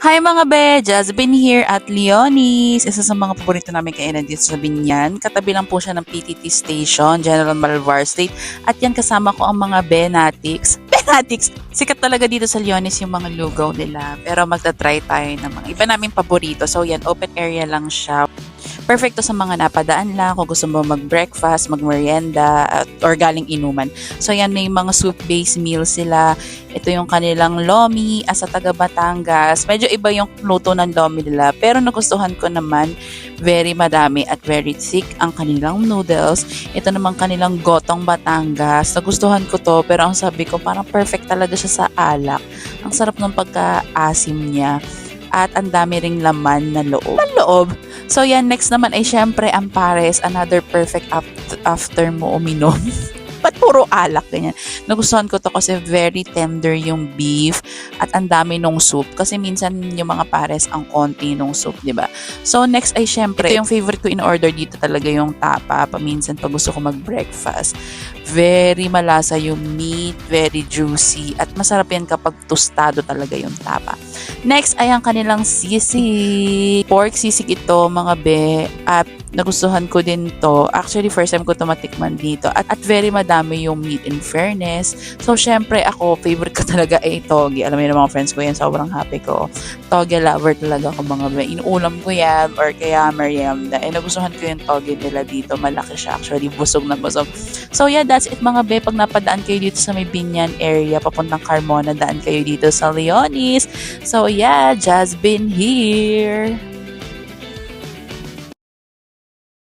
Hi mga be! Jasmine here at Leonis. Isa sa mga paborito namin kainan dito sa Binyan. Katabi lang po siya ng PTT Station, General Malvar Street. At yan kasama ko ang mga Benatics. Benatics! Sikat talaga dito sa Leonis yung mga lugaw nila. Pero magta-try tayo ng mga iba naming paborito. So yan, open area lang siya. Perfecto sa mga napadaan lang kung gusto mo mag-breakfast, mag-merienda, or galing inuman. So yan, may mga soup-based meals sila. Ito yung kanilang lomi sa taga Batangas. Medyo iba yung luto ng lomi nila. Pero nagustuhan ko naman, very madami at very thick ang kanilang noodles. Ito naman kanilang gotong Batangas. Nagustuhan ko to, pero ang sabi ko, parang perfect talaga siya sa alak. Ang sarap ng pagka-asim niya. At ang dami ring laman na loob. So yan, next naman ay syempre ang pares, another perfect after mo uminom. Ba't puro alak ganyan? Nagustuhan ko to kasi very tender yung beef at ang dami nung soup. Kasi minsan yung mga pares ang konti nung soup, di ba? So next ay syempre, ito yung favorite ko in order dito talaga yung tapa. Paminsan pag gusto ko mag-breakfast. Very malasa yung meat, very juicy at masarap yan kapag tostado talaga yung tapa. Next ay ang kanilang sisig. Pork sisig ito mga be. At nagustuhan ko din to. Actually, first time ko to matikman dito. At very madami yung meat in fairness. So, syempre ako, favorite ko talaga ay toge. Alam mo yun, mga friends ko yan, sobrang happy ko. Toge lover talaga ako mga be. Inuulam ko yan or kaya merienda. Nagustuhan ko yung toge nila dito. Malaki siya actually. Busog na busog. So, yeah, that's it mga be. Pag napadaan kayo dito sa may Binyan area, papuntang Carmona, daan kayo dito sa Leonis. So, yeah, just been here.